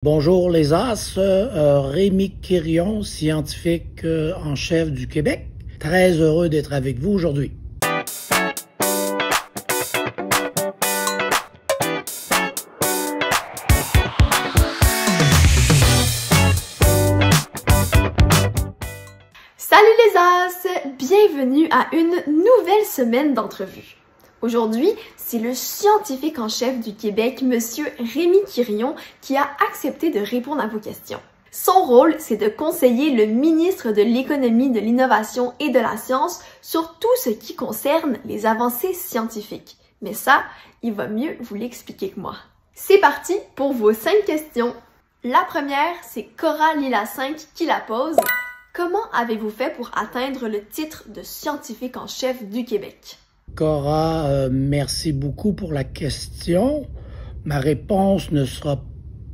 Bonjour les As, Rémi Quirion, scientifique en chef du Québec. Très heureux d'être avec vous aujourd'hui. Salut les As! Bienvenue à une nouvelle semaine d'entrevue. Aujourd'hui, c'est le scientifique en chef du Québec, Monsieur Rémi Quirion, qui a accepté de répondre à vos questions. Son rôle, c'est de conseiller le ministre de l'Économie, de l'Innovation et de la Science sur tout ce qui concerne les avancées scientifiques. Mais ça, il va mieux vous l'expliquer que moi. C'est parti pour vos 5 questions. La première, c'est Cora Lila 5 qui la pose. Comment avez-vous fait pour atteindre le titre de scientifique en chef du Québec? Cora, merci beaucoup pour la question. Ma réponse ne sera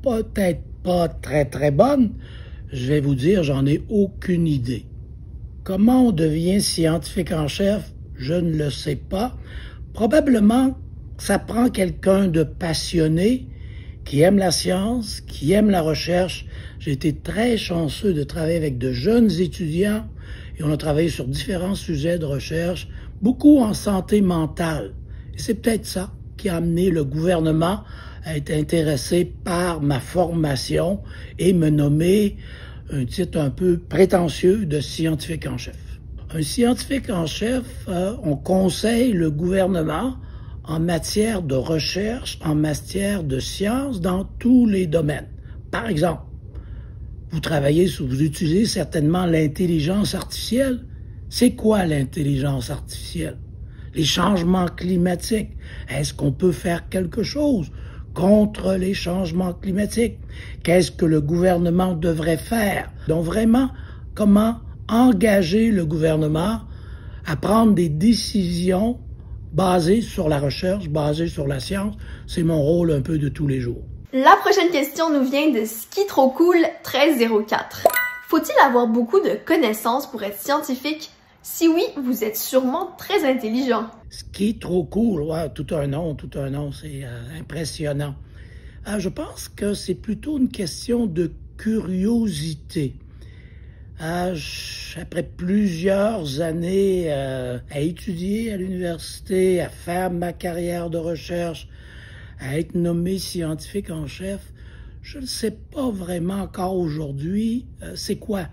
peut-être pas très bonne. Je vais vous dire, j'en ai aucune idée. Comment on devient scientifique en chef? Je ne le sais pas. Probablement, ça prend quelqu'un de passionné, qui aime la science, qui aime la recherche. J'ai été très chanceux de travailler avec de jeunes étudiants et on a travaillé sur différents sujets de recherche, beaucoup en santé mentale. Et c'est peut-être ça qui a amené le gouvernement à être intéressé par ma formation et me nommer un titre un peu prétentieux de scientifique en chef. Un scientifique en chef, on conseille le gouvernement en matière de recherche, en matière de science, dans tous les domaines. Par exemple, vous utilisez certainement l'intelligence artificielle. C'est quoi l'intelligence artificielle? Les changements climatiques. Est-ce qu'on peut faire quelque chose contre les changements climatiques? Qu'est-ce que le gouvernement devrait faire? Donc vraiment, comment engager le gouvernement à prendre des décisions basées sur la recherche, basées sur la science? C'est mon rôle un peu de tous les jours. La prochaine question nous vient de Ski Trop Cool 1304. Faut-il avoir beaucoup de connaissances pour être scientifique? Si oui, vous êtes sûrement très intelligent. Ski Trop Cool, ouais, tout un nom, c'est impressionnant. Je pense que c'est plutôt une question de curiosité. Après plusieurs années à étudier à l'université, à faire ma carrière de recherche, à être nommé scientifique en chef, je ne sais pas vraiment encore aujourd'hui c'est quoi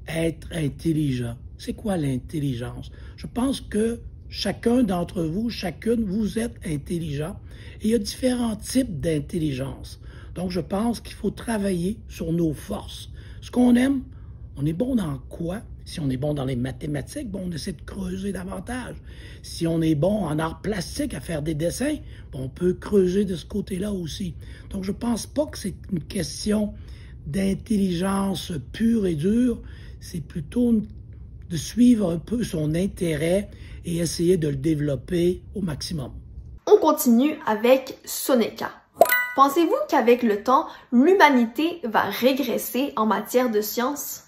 être intelligent. C'est quoi l'intelligence? Je pense que chacun d'entre vous, chacune, vous êtes intelligent et il y a différents types d'intelligence. Donc je pense qu'il faut travailler sur nos forces. Ce qu'on aime, on est bon dans quoi? Si on est bon dans les mathématiques, bon, on essaie de creuser davantage. Si on est bon en art plastique, à faire des dessins, bon, on peut creuser de ce côté-là aussi. Donc, je pense pas que c'est une question d'intelligence pure et dure. C'est plutôt de suivre un peu son intérêt et essayer de le développer au maximum. On continue avec Soneka. Pensez-vous qu'avec le temps, l'humanité va régresser en matière de sciences?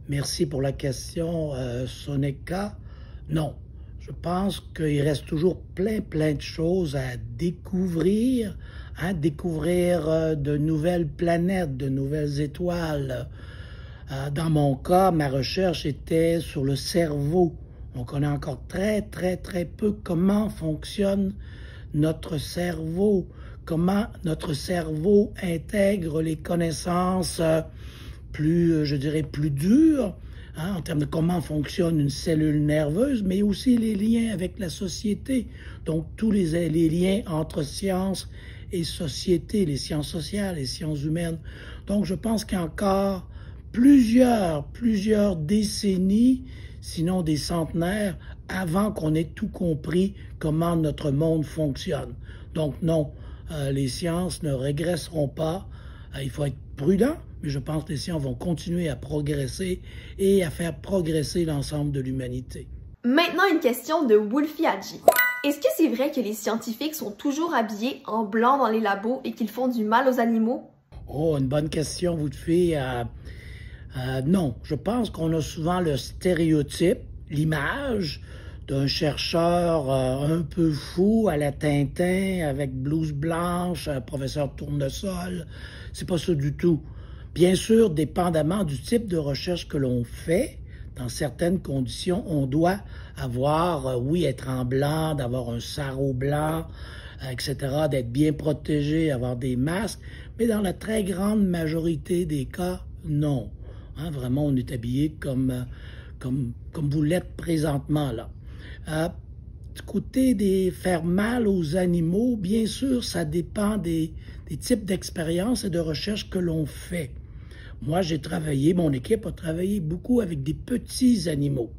Merci pour la question, Soneka. Non, je pense qu'il reste toujours plein de choses à découvrir, découvrir de nouvelles planètes, de nouvelles étoiles. Dans mon cas, ma recherche était sur le cerveau. On connaît encore très peu comment fonctionne notre cerveau, comment notre cerveau intègre les connaissances plus dures, en termes de comment fonctionne une cellule nerveuse, mais aussi les liens avec la société. Donc, tous les liens entre sciences et société, les sciences sociales, les sciences humaines. Donc, je pense qu'il y a encore plusieurs décennies, sinon des centenaires, avant qu'on ait tout compris comment notre monde fonctionne. Donc, non, les sciences ne régresseront pas. Il faut être prudent, mais je pense que les sciences vont continuer à progresser et à faire progresser l'ensemble de l'humanité. Maintenant, une question de Wolfie Hadji. Est-ce que c'est vrai que les scientifiques sont toujours habillés en blanc dans les labos et qu'ils font du mal aux animaux? Oh, une bonne question, Wolfie. Non, je pense qu'on a souvent le stéréotype, l'image d'un chercheur un peu fou à la Tintin, avec blouse blanche, professeur Tournesol. C'est pas ça du tout. Bien sûr, dépendamment du type de recherche que l'on fait, dans certaines conditions, on doit avoir, oui, être en blanc, d'avoir un sarrau blanc, etc., d'être bien protégé, avoir des masques, mais dans la très grande majorité des cas, non. Hein, vraiment, on est habillé comme vous l'êtes présentement, là. Du côté des faire mal aux animaux, bien sûr, ça dépend des types d'expériences et de recherches que l'on fait. Moi, mon équipe a travaillé beaucoup avec des petits animaux,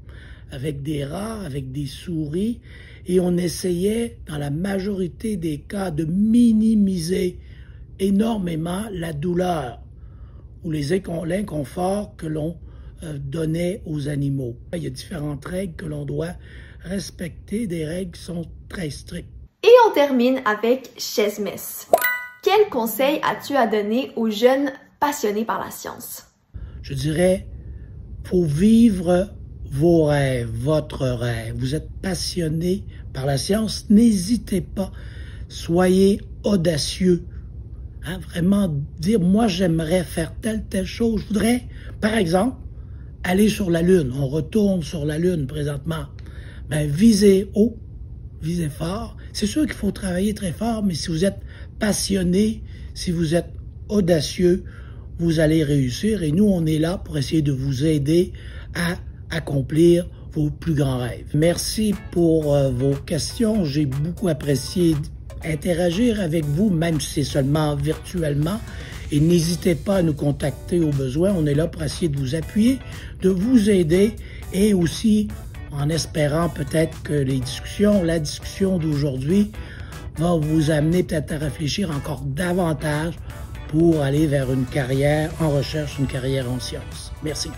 avec des rats, avec des souris, et on essayait, dans la majorité des cas, de minimiser énormément la douleur ou l'inconfort que l'on donnait aux animaux. Il y a différentes règles que l'on doit respecter, des règles qui sont très strictes. Et on termine avec Chesmes. Quel conseil as-tu à donner aux jeunes passionnés par la science? Je dirais, faut vivre vos rêves, votre rêve. Vous êtes passionné par la science, n'hésitez pas, soyez audacieux. Hein, vraiment dire, moi j'aimerais faire telle chose. Je voudrais, par exemple, aller sur la Lune. On retourne sur la Lune présentement. Ben, visez haut, visez fort. C'est sûr qu'il faut travailler très fort, mais si vous êtes passionné, si vous êtes audacieux, vous allez réussir. Et nous, on est là pour essayer de vous aider à accomplir vos plus grands rêves. Merci pour vos questions. J'ai beaucoup apprécié interagir avec vous, même si c'est seulement virtuellement. Et n'hésitez pas à nous contacter au besoin. On est là pour essayer de vous appuyer, de vous aider et aussi en espérant peut-être que la discussion d'aujourd'hui va vous amener peut-être à réfléchir encore davantage pour aller vers une carrière en recherche, une carrière en sciences. Merci.